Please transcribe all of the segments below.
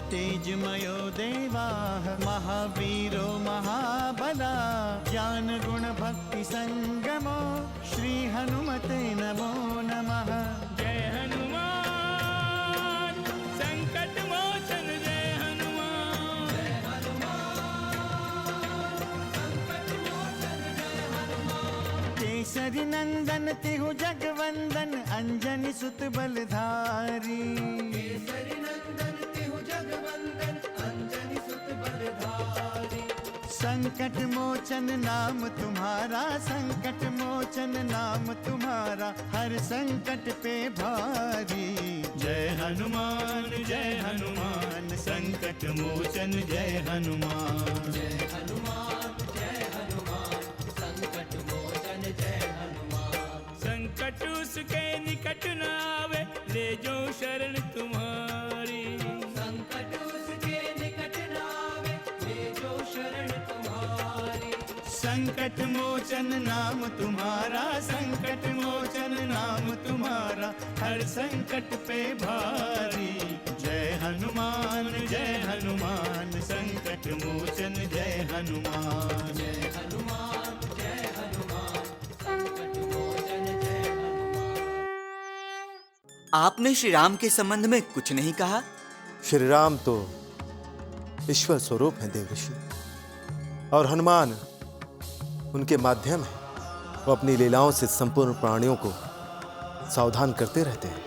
तेजमयो देवाः महावीरो महाबला ज्ञान गुण भक्ति संगमो श्री हनुमते नमो नमः। जय हनुमान संकट मोचन जय हनुमान। जय हनुमान संकट मोचन जय हनुमान। केसरी नंदन तिहु जगवंदन अंजनी सुत बलधारी। केसरी नंदन तिहु जगवंदन अंजनी सुत बलधारी। संकट मोचन नाम तुम्हारा संकट मोचन नाम तुम्हारा हर संकट पे भारी। जय हनुमान संकट मोचन जय हनुमान। जय हनुमान संकट मोचन जय हनुमान। संकट उसके निकट न आवे ले जो शरण तुम्हारी। संकट उसके निकट न आवे ले जो शरण तुम्हारी। संकट मोचन नाम तुम्हारा संकट मोचन नाम तुम्हारा हर संकट पे भारी। जय हनुमान संकट मोचन जय हनुमान। जय हनुमान संकट मोचन जय हनुमान। आपने श्री राम के संबंध में कुछ नहीं कहा। श्री राम तो ईश्वर स्वरूप हैं देवऋषि, और हनुमान उनके माध्यम है। वो अपनी लीलाओं से संपूर्ण प्राणियों को सावधान करते रहते हैं।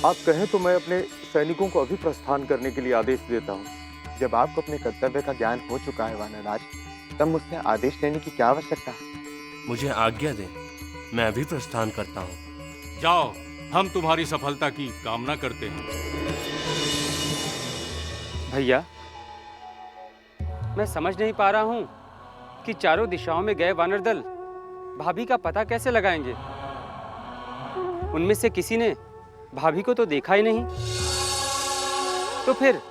आप कहें तो मैं अपने सैनिकों को अभी प्रस्थान करने के लिए आदेश देता हूँ। जब आपको अपने कर्तव्य का ज्ञान हो चुका है वानरराज, तब मुझसे आदेश लेने की क्या आवश्यकता है? मुझे आज्ञा दें, मैं अभी प्रस्थान करता हूँ। जाओ, हम तुम्हारी सफलता की कामना करते हैं। भैया, मैं समझ नहीं पा रहा हूँ कि चारों दिशाओं में गए वानर दल भाभी का पता कैसे लगाएंगे। उनमें से किसी ने भाभी को तो देखा ही नहीं, तो फिर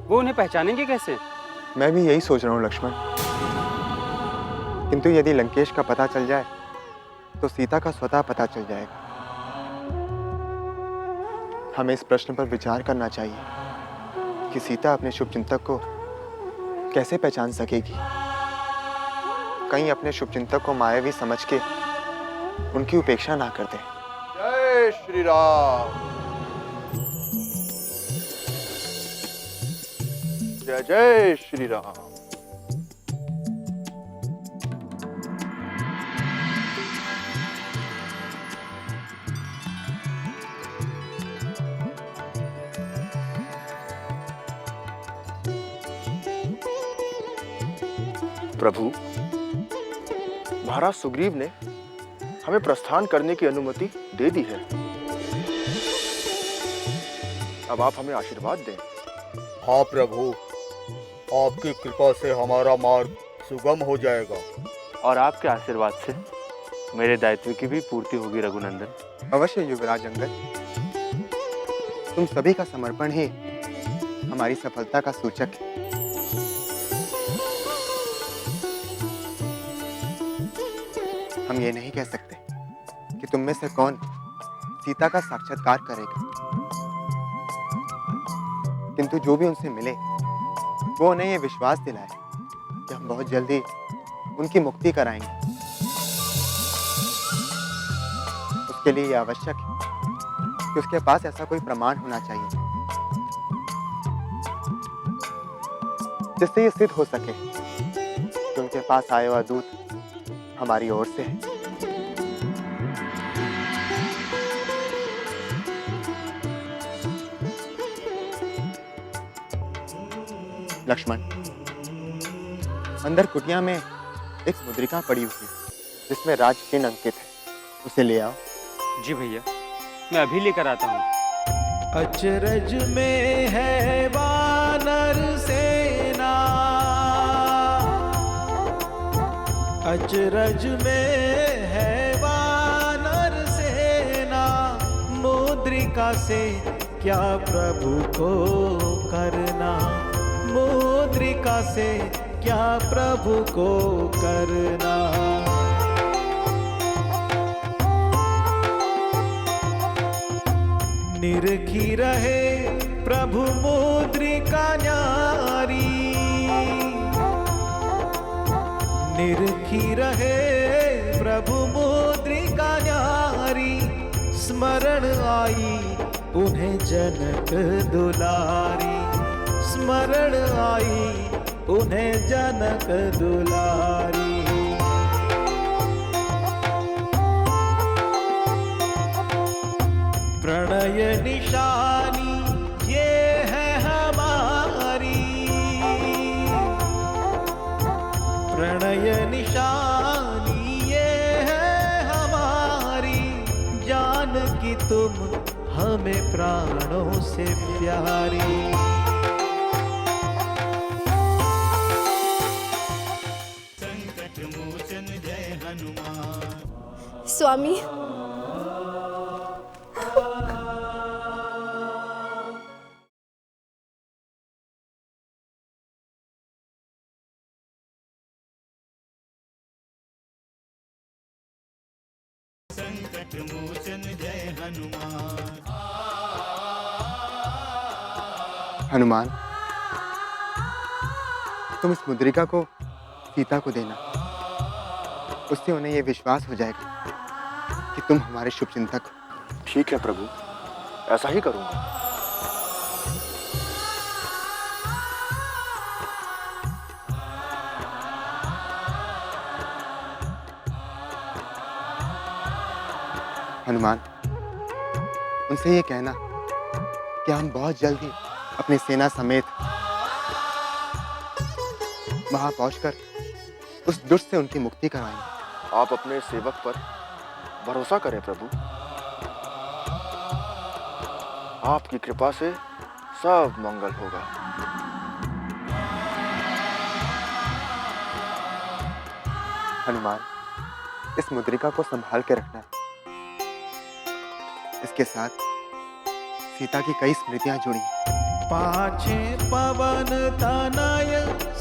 वो उन्हें पहचानेंगे कैसे? मैं भी यही सोच रहा हूँ लक्ष्मण, किंतु यदि लंकेश का पता चल जाए तो सीता का स्वतः पता चल जाएगा। हमें इस प्रश्न पर विचार करना चाहिए कि सीता अपने शुभचिंतक को कैसे पहचान सकेगी। कहीं अपने शुभचिंतक को मायावी समझ के उनकी उपेक्षा ना कर दे। जय श्री राम। जय जय श्री राम। प्रभु, महाराज सुग्रीव ने हमें प्रस्थान करने की अनुमति दे दी है। अब आप हमें आशीर्वाद दें। हाँ प्रभु, आपकी कृपा से हमारा मार्ग सुगम हो जाएगा। और आपके आशीर्वाद से मेरे दायित्व की भी पूर्ति होगी रघुनंदन। अवश्य युवराज अंगद, तुम सभी का समर्पण ही हमारी सफलता का सूचक है। हम ये नहीं कह सकते कि तुम में से कौन सीता का साक्षात्कार करेगा, किंतु जो भी उनसे मिले वो उन्हें ये विश्वास दिलाए कि हम बहुत जल्दी उनकी मुक्ति कराएंगे। उसके लिए यह आवश्यक है कि उसके पास ऐसा कोई प्रमाण होना चाहिए जिससे ये सिद्ध हो सके कि उनके पास आया हुआ दूत हमारी ओर से है। लक्ष्मण, अंदर कुटिया में एक मुद्रिका पड़ी हुई है जिसमें राज चिन्ह अंकित है, उसे ले आओ। जी भैया, मैं अभी लेकर आता हूँ। अचरज में है वानर सेना, अचरज में है वानर सेना, मुद्रिका से क्या प्रभु को करना, मुद्रिका से क्या प्रभु को करना। निरखी रहे प्रभु मुद्रिका न्यारी, निरखी रहे प्रभु मुद्रिका न्यारी, स्मरण आई उन्हें जनक दुलारी, स्मरण आई उन्हें जनक दुलारी। प्रणय निशानी ये है हमारी, प्रणय निशानी ये है हमारी, जानकी तुम हमें प्राणों से प्यारी। संकट मोचन जय हनुमान। स्वामी, संकट मोचन जय हनुमान। हनुमान, तुम इस मुद्रिका को सीता को देना, उससे उन्हें यह विश्वास हो जाएगा कि तुम हमारे शुभचिंतक हो। ठीक है प्रभु, ऐसा ही करूंगा। हनुमान, उनसे ये कहना कि हम बहुत जल्द ही अपनी सेना समेत वहां पहुंचकर उस दुष्ट से उनकी मुक्ति करवाएंगे। आप अपने सेवक पर भरोसा करें प्रभु, आपकी कृपा से सब मंगल होगा। हनुमान, इस मुद्रिका को संभाल के रखना। इसके साथ सीता की कई स्मृतियां जुड़ी हैं। पाछे पवन तनय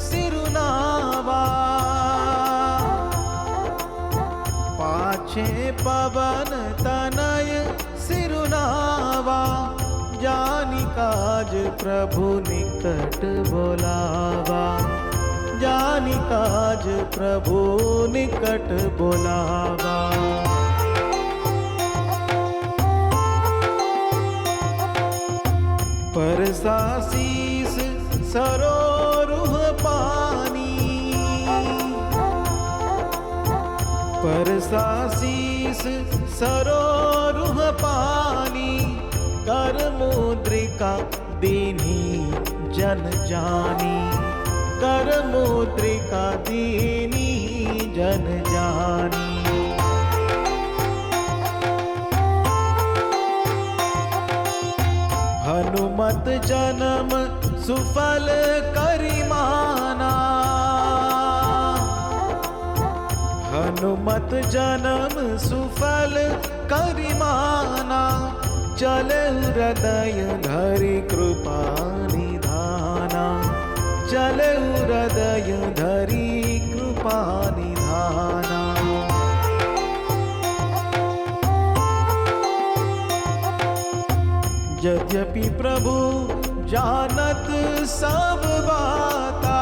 सिरुनावा, पाछे पवन तनय सिरुनावा, जानि काज प्रभु निकट बोलावा, जानि काज प्रभु निकट बोलावा। परसा शीस सरोरुह पानी, परसा शीस सरोरुह पानी, कर मुद्रिका दीनी जन जानी, कर मुद्रिका दीनी जन जानी। हनुमत जन्म सुफल करिमाना, हनुमत जन्म सुफल करिमाना, चले हृदय धरि कृपा निधाना, चले हृदय धरि कृपा निधाना। यद्यपि प्रभु जानत सब बाता,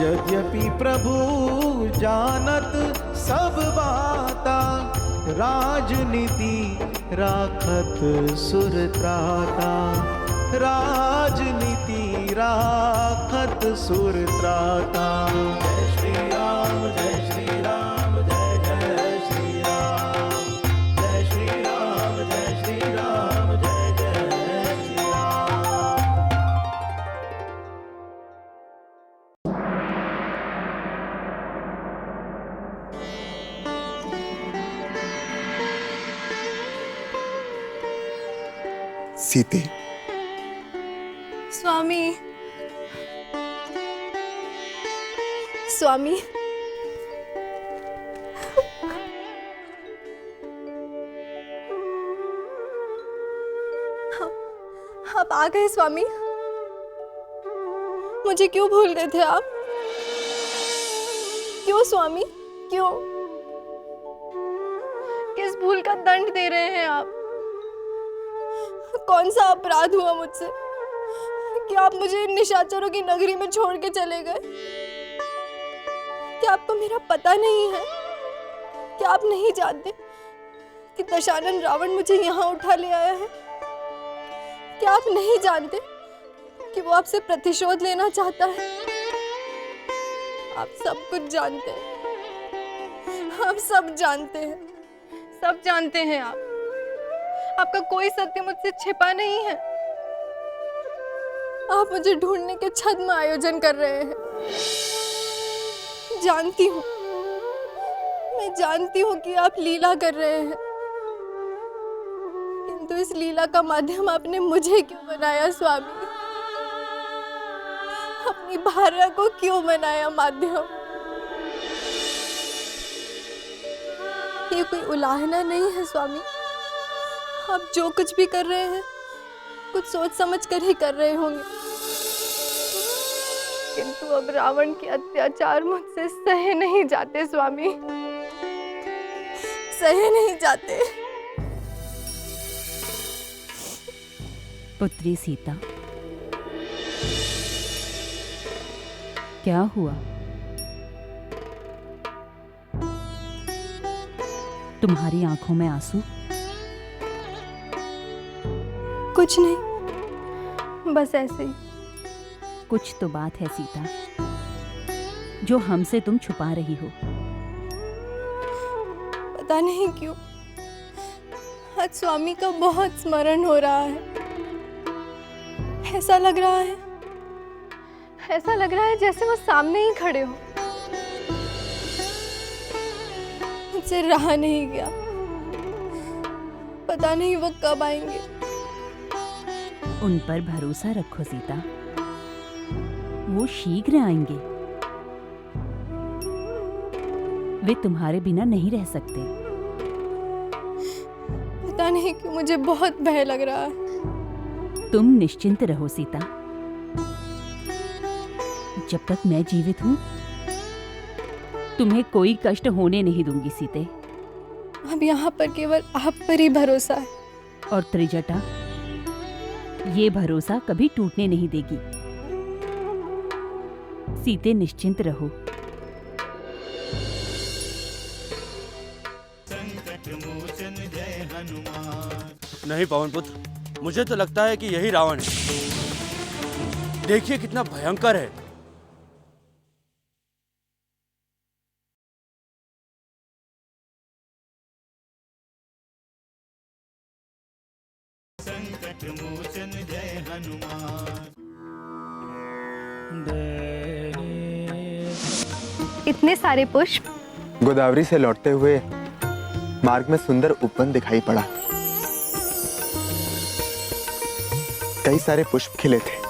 यद्यपि प्रभु जानत सब बाता, राजनीति राखत सुरत्राता, राजनीति राखत सुरत्राता। जय श्री राम, जय श्री राम, जय जय श्री राम, जय श्री राम, जय श्री राम, जय जय श्री राम। सीते, स्वामी, स्वामी, आप आ गए स्वामी। मुझे क्यों भूल गए थे आप? क्यों स्वामी, क्यों? किस भूल का दंड दे रहे हैं आप? कौन सा अपराध हुआ मुझसे कि आप मुझे इन निशाचरों की नगरी में छोड़ के चले गए? क्या आपको मेरा पता नहीं है? क्या आप नहीं जानते कि दशानन रावण मुझे यहाँ उठा ले आया है? क्या आप नहीं जानते कि वो आपसे प्रतिशोध लेना चाहता है? आप सब कुछ जानते हैं, आप सब जानते हैं, सब जानते हैं आप। आपका कोई सत्य मुझसे छिपा नहीं है। आप मुझे ढूंढने के छद्म आयोजन कर रहे हैं। जानती हूँ, मैं जानती हूँ कि आप लीला कर रहे हैं, किंतु इस लीला का माध्यम आपने मुझे क्यों बनाया स्वामी? अपनी भार्या को क्यों बनाया माध्यम? ये कोई उलाहना नहीं है स्वामी। आप जो कुछ भी कर रहे हैं कुछ सोच समझ कर ही कर रहे होंगे, किंतु अब रावण के अत्याचार मुझसे सहे नहीं जाते स्वामी, सहे नहीं जाते। पुत्री सीता, क्या हुआ? तुम्हारी आंखों में आंसू? कुछ नहीं, बस ऐसे ही। कुछ तो बात है सीता, जो हमसे तुम छुपा रही हो। पता नहीं क्यों आज स्वामी का बहुत स्मरण हो रहा है। ऐसा लग रहा है, ऐसा लग रहा है जैसे वो सामने ही खड़े हो। मुझसे रहा नहीं गया, पता नहीं वो कब आएंगे। उन पर भरोसा रखो सीता, वो शीघ्र आएंगे। वे तुम्हारे बिना नहीं रह सकते। पता नहीं क्यों मुझे बहुत भय लग रहा है। तुम निश्चिंत रहो सीता, जब तक मैं जीवित हूं तुम्हें कोई कष्ट होने नहीं दूंगी सीते। अब यहाँ पर केवल आप पर ही भरोसा है। और त्रिजटा ये भरोसा कभी टूटने नहीं देगी। सीते निश्चिंत रहो। नहीं पवन पुत्र, मुझे तो लगता है कि यही रावण है। देखिए कितना भयंकर है। संकट मोचन जय हनुमान। इतने सारे पुष्प। गोदावरी से लौटते हुए मार्ग में सुंदर उपवन दिखाई पड़ा। कई सारे पुष्प खिले थे।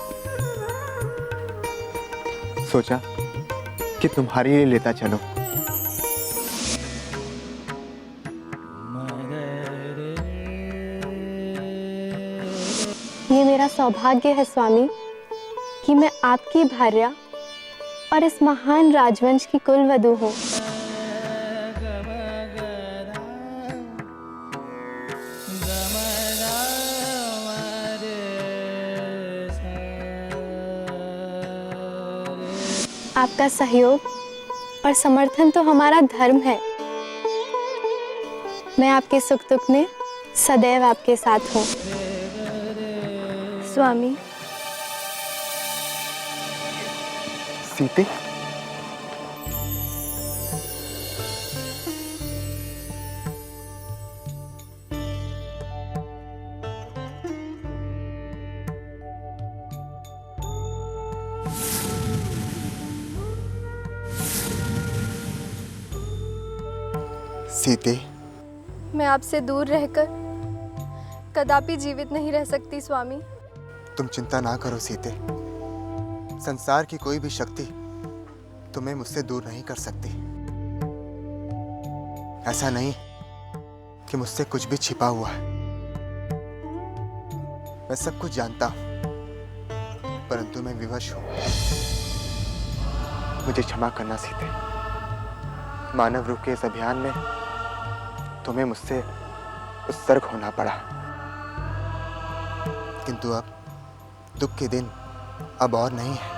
सोचा कि तुम्हारे लिए लेता चलो। ये मेरा सौभाग्य है स्वामी कि मैं आपकी भार्या और इस महान राजवंश की कुलवधू हूँ। आपका सहयोग और समर्थन तो हमारा धर्म है। मैं आपके सुख दुख में सदैव आपके साथ हूँ स्वामी। सीते, सीते, मैं आपसे दूर रहकर कदापि जीवित नहीं रह सकती स्वामी। तुम चिंता ना करो सीते। संसार की कोई भी शक्ति तुम्हें मुझसे दूर नहीं कर सकती। ऐसा नहीं कि मुझसे कुछ भी छिपा हुआ है। मैं सब कुछ जानता हूं, परंतु मैं विवश हूं। मुझे क्षमा करना सीते। मानव रूप के इस अभियान में तुम्हें मुझसे उत्सर्ग होना पड़ा। किंतु अब दुख के दिन अब और नहीं है।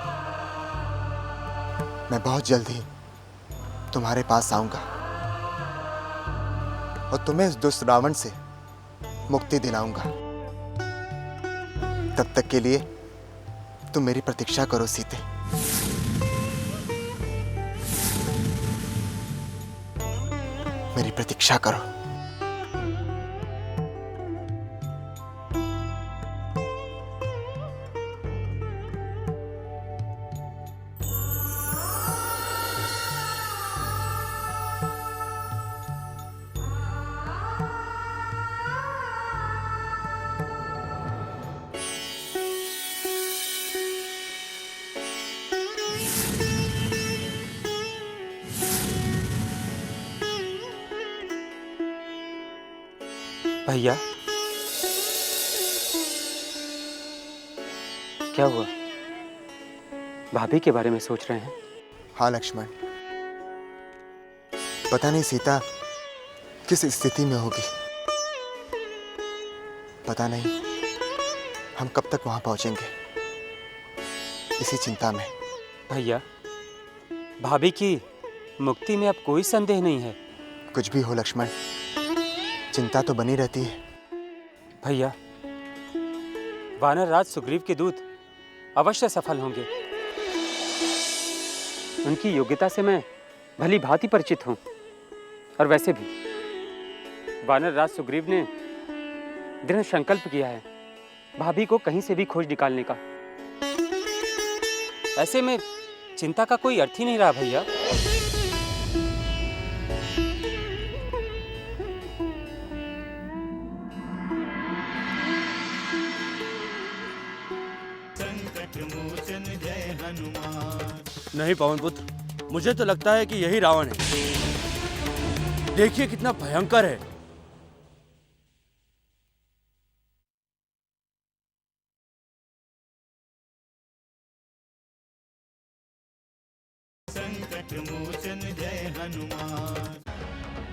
मैं बहुत जल्द ही तुम्हारे पास आऊंगा और तुम्हें इस दुष्ट रावण से मुक्ति दिलाऊंगा। तब तक के लिए तुम मेरी प्रतीक्षा करो सीते। मेरी प्रतीक्षा करो। भैया, क्या हुआ? भाभी के बारे में सोच रहे हैं? हाँ लक्ष्मण, पता नहीं सीता किस स्थिति में होगी। पता नहीं हम कब तक वहां पहुंचेंगे, इसी चिंता में। भैया, भाभी की मुक्ति में अब कोई संदेह नहीं है। कुछ भी हो लक्ष्मण, चिंता तो बनी रहती है। भैया, वानर राज सुग्रीव के दूत अवश्य सफल होंगे। उनकी योग्यता से मैं भली भांति परिचित हूं। और वैसे भी वानर राज सुग्रीव ने दृढ़ संकल्प किया है भाभी को कहीं से भी खोज निकालने का। ऐसे में चिंता का कोई अर्थ ही नहीं रहा भैया। नहीं पवन पुत्र, मुझे तो लगता है कि यही रावण है। देखिए कितना भयंकर है।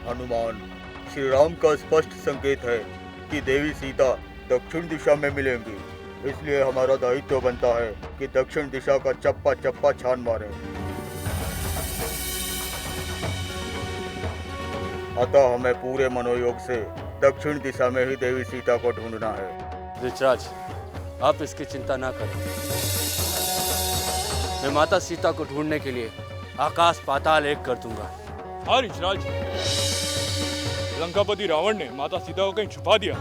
हनुमान, श्री राम का स्पष्ट संकेत है कि देवी सीता दक्षिण दिशा में मिलेंगी। इसलिए हमारा दायित्व बनता है कि दक्षिण दिशा का चप्पा चप्पा छान मारें। अतः हमें पूरे मनोयोग से दक्षिण दिशा में ही देवी सीता को ढूंढना है। ऋषराज, आप इसकी चिंता ना करें। मैं माता सीता को ढूंढने के लिए आकाश पाताल एक कर दूंगा। हाँ ऋषराज, लंकापति रावण ने माता सीता को कहीं छुपा दिया।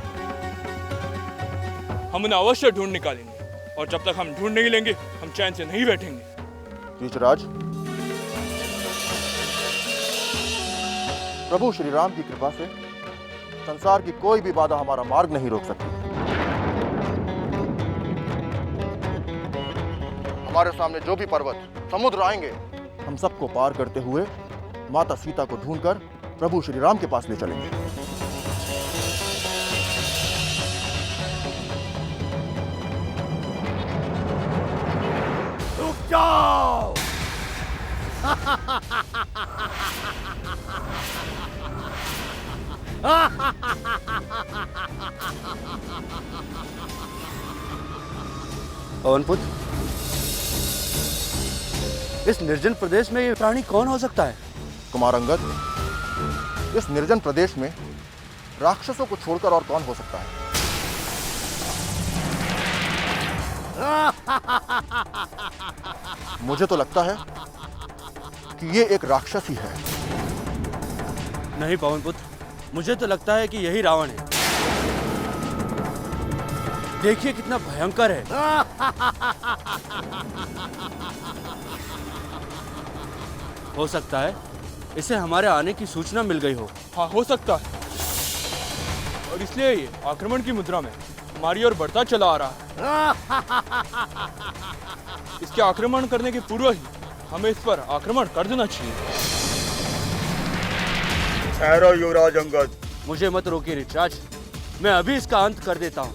हम उन्हें अवश्य ढूंढ निकालेंगे और जब तक हम ढूंढ नहीं लेंगे हम चैन से नहीं बैठेंगे। ऋषराज, प्रभु श्री राम की कृपा से संसार की कोई भी बाधा हमारा मार्ग नहीं रोक सकती। हमारे सामने जो भी पर्वत, समुद्र आएंगे, हम सबको पार करते हुए माता सीता को ढूंढकर प्रभु श्री राम के पास ले चलेंगे। रुक जाओ! पवन पुत्र, इस निर्जन प्रदेश में ये प्राणी कौन हो सकता है? कुमार अंगद, इस निर्जन प्रदेश में राक्षसों को छोड़कर और कौन हो सकता है? मुझे तो लगता है कि ये एक राक्षस ही है। नहीं पवन पुत्र, मुझे तो लगता है कि यही रावण है। देखिए कितना भयंकर है। हो सकता है इसे हमारे आने की सूचना मिल गई हो। हाँ, हो सकता है, और इसलिए ये आक्रमण की मुद्रा में हमारी ओर बढ़ता चला आ रहा है। इसके आक्रमण करने के पूर्व ही हमें इस पर आक्रमण कर देना चाहिए। ठहरो युवराज अंगद। मुझे मत रोकिए ऋषराज, मैं अभी इसका अंत कर देता हूँ।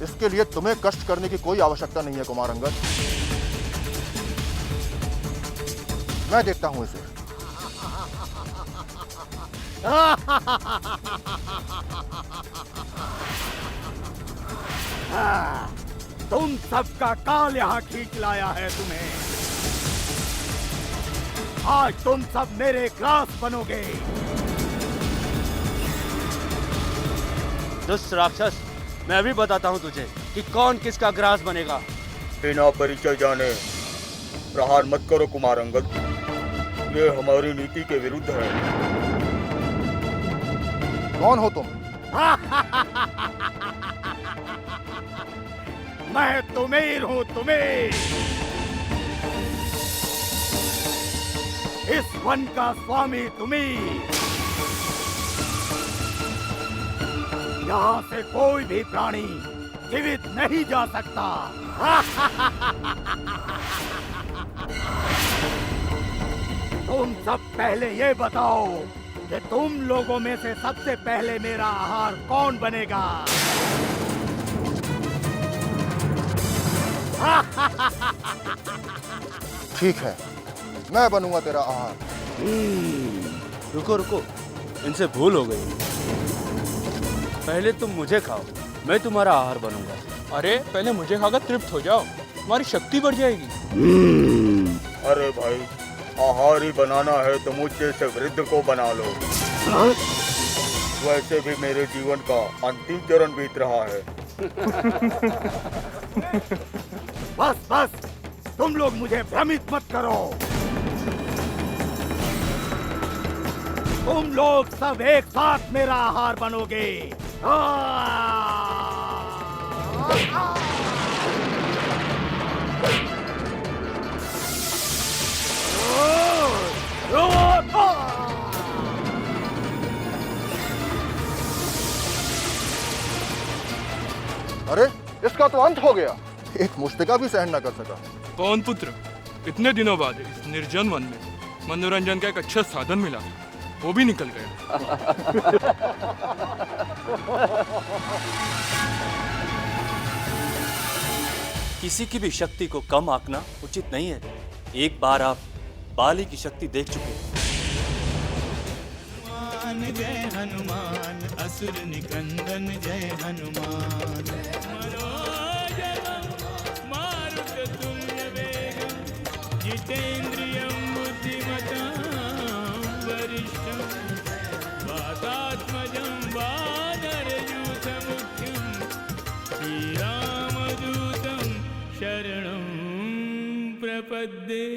इसके लिए तुम्हें कष्ट करने की कोई आवश्यकता नहीं है कुमार अंगद। मैं देखता हूं इसे। तुम सबका काल यहाँ खींच लाया है तुम्हें। आज तुम सब मेरे ग्रास बनोगे। दुष्ट राक्षस, मैं अभी बताता हूँ तुझे कि कौन किसका ग्रास बनेगा। बिना परिचय जाने प्रहार मत करो कुमार अंगद, ये हमारी नीति के विरुद्ध है। कौन हो तुम? मैं तुमीर हूँ, तुमीर। इस वन का स्वामी तुमीर। यहाँ से कोई भी प्राणी जीवित नहीं जा सकता। तुम सब पहले ये बताओ कि तुम लोगों में से सबसे पहले मेरा आहार कौन बनेगा? ठीक है, मैं बनूंगा तेरा आहार। रुको रुको, इनसे भूल हो गई। पहले तुम मुझे खाओ, मैं तुम्हारा आहार बनूंगा। अरे पहले मुझे खाकर तृप्त हो जाओ, तुम्हारी शक्ति बढ़ जाएगी। अरे भाई, आहार ही बनाना है तो मुझ जैसे वृद्ध को बना लो। वैसे भी मेरे जीवन का अंतिम चरण बीत रहा है। बस बस, तुम लोग मुझे भ्रमित मत करो। तुम लोग सब एक साथ मेरा आहार बनोगे। अरे इसका तो अंत हो गया। एक मुश्तिका भी सहन न कर सका। पवन पुत्र, इतने दिनों बाद इस निर्जन वन में मनोरंजन का एक अच्छा साधन मिला, वो भी निकल गया। किसी की भी शक्ति को कम आंकना उचित नहीं है। एक बार आप बाली की शक्ति देख चुके हैं। जय हनुमान, असुर निकंदन जय हनुमान। मनोजवं मारुततुल्य वेगं, जितेन्द्रियं बुद्धिमतां वरिष्ठं। वातात्मजं वानरयूथमुख्यं, श्रीरामदूतं शरणं प्रपद्ये।